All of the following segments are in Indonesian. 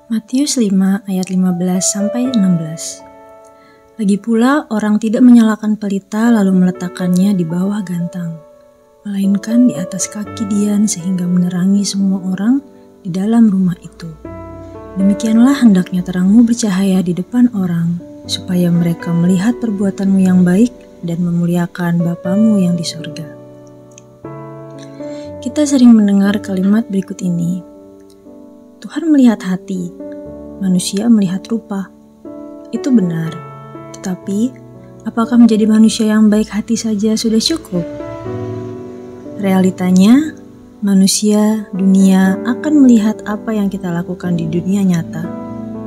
Matius 5 ayat 15-16. Lagi pula orang tidak menyalakan pelita lalu meletakkannya di bawah gantang, melainkan di atas kaki dian sehingga menerangi semua orang di dalam rumah itu. Demikianlah hendaknya terangmu bercahaya di depan orang, supaya mereka melihat perbuatanmu yang baik dan memuliakan Bapamu yang di surga. Kita sering mendengar kalimat berikut ini. Tuhan melihat hati, manusia melihat rupa. Itu benar, tetapi apakah menjadi manusia yang baik hati saja sudah cukup? Realitanya, manusia, dunia akan melihat apa yang kita lakukan di dunia nyata.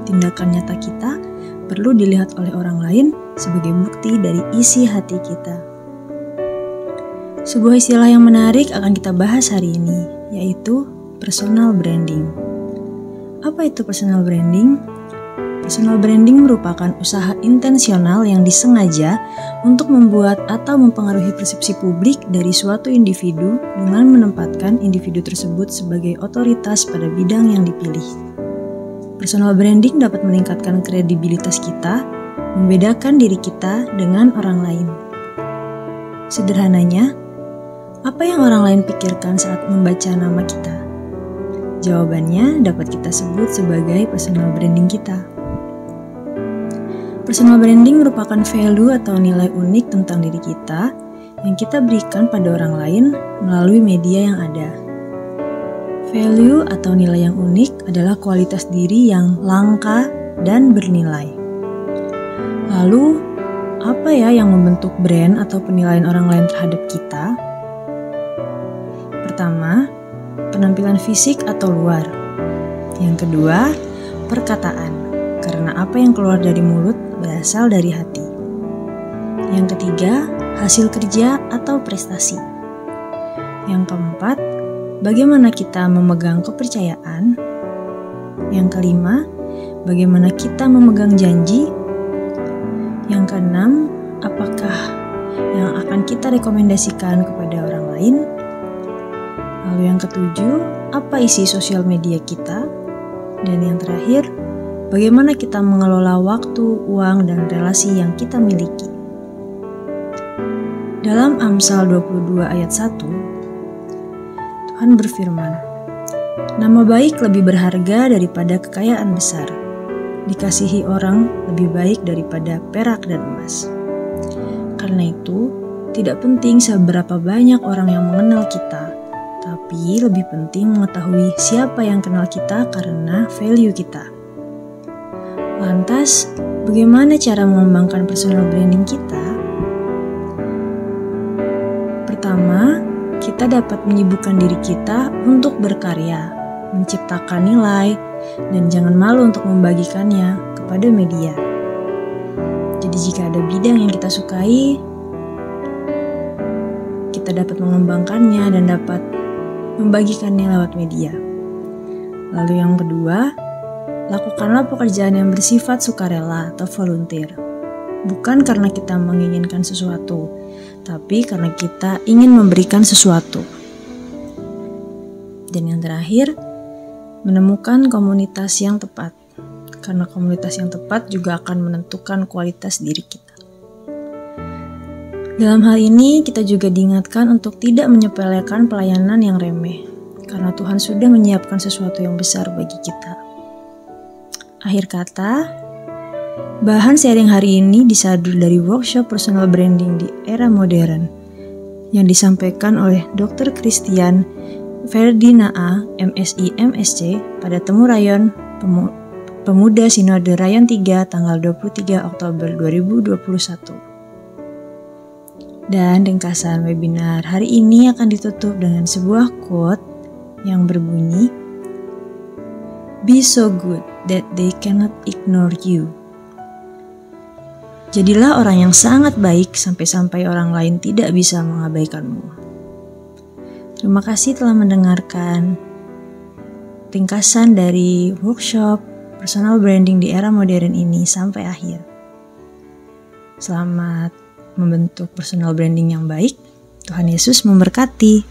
Tindakan nyata kita perlu dilihat oleh orang lain sebagai bukti dari isi hati kita. Sebuah istilah yang menarik akan kita bahas hari ini, yaitu personal branding. Apa itu personal branding? Personal branding merupakan usaha intensional yang disengaja untuk membuat atau mempengaruhi persepsi publik dari suatu individu dengan menempatkan individu tersebut sebagai otoritas pada bidang yang dipilih. Personal branding dapat meningkatkan kredibilitas kita, membedakan diri kita dengan orang lain. Sederhananya, apa yang orang lain pikirkan saat membaca nama kita? Jawabannya dapat kita sebut sebagai personal branding kita. Personal branding merupakan value atau nilai unik tentang diri kita yang kita berikan pada orang lain melalui media yang ada. Value atau nilai yang unik adalah kualitas diri yang langka dan bernilai. Lalu, apa ya yang membentuk brand atau penilaian orang lain terhadap kita? Pertama, penampilan fisik atau luar. Yang kedua, perkataan, karena apa yang keluar dari mulut berasal dari hati. Yang ketiga, hasil kerja atau prestasi. Yang keempat, bagaimana kita memegang kepercayaan. Yang kelima, bagaimana kita memegang janji. Yang keenam, apakah yang akan kita rekomendasikan kepada orang lain. Lalu yang ketujuh, apa isi sosial media kita? Dan yang terakhir, bagaimana kita mengelola waktu, uang, dan relasi yang kita miliki? Dalam Amsal 22 ayat 1, Tuhan berfirman, "Nama baik lebih berharga daripada kekayaan besar. Dikasihi orang lebih baik daripada perak dan emas." Karena itu, tidak penting seberapa banyak orang yang mengenal kita, tapi lebih penting mengetahui siapa yang kenal kita karena value kita. Lantas, bagaimana cara mengembangkan personal branding kita? Pertama, kita dapat menyibukkan diri kita untuk berkarya, menciptakan nilai, dan jangan malu untuk membagikannya kepada media. Jadi jika ada bidang yang kita sukai, kita dapat mengembangkannya dan dapat membagikannya lewat media. Lalu yang kedua, lakukanlah pekerjaan yang bersifat sukarela atau volunteer. Bukan karena kita menginginkan sesuatu, tapi karena kita ingin memberikan sesuatu. Dan yang terakhir, menemukan komunitas yang tepat. Karena komunitas yang tepat juga akan menentukan kualitas diri kita. Dalam hal ini, kita juga diingatkan untuk tidak menyepelekan pelayanan yang remeh, karena Tuhan sudah menyiapkan sesuatu yang besar bagi kita. Akhir kata, bahan sharing hari ini disadur dari workshop personal branding di era modern, yang disampaikan oleh Dr. Christian Ferdinaa, MSI MSc, pada Temu Rayon Pemuda Sinode Rayon 3, tanggal 23 Oktober 2021. Dan ringkasan webinar hari ini akan ditutup dengan sebuah quote yang berbunyi, "Be so good that they cannot ignore you." Jadilah orang yang sangat baik sampai-sampai orang lain tidak bisa mengabaikanmu. Terima kasih telah mendengarkan ringkasan dari workshop personal branding di era modern ini sampai akhir. Selamat membentuk personal branding yang baik. Tuhan Yesus memberkati.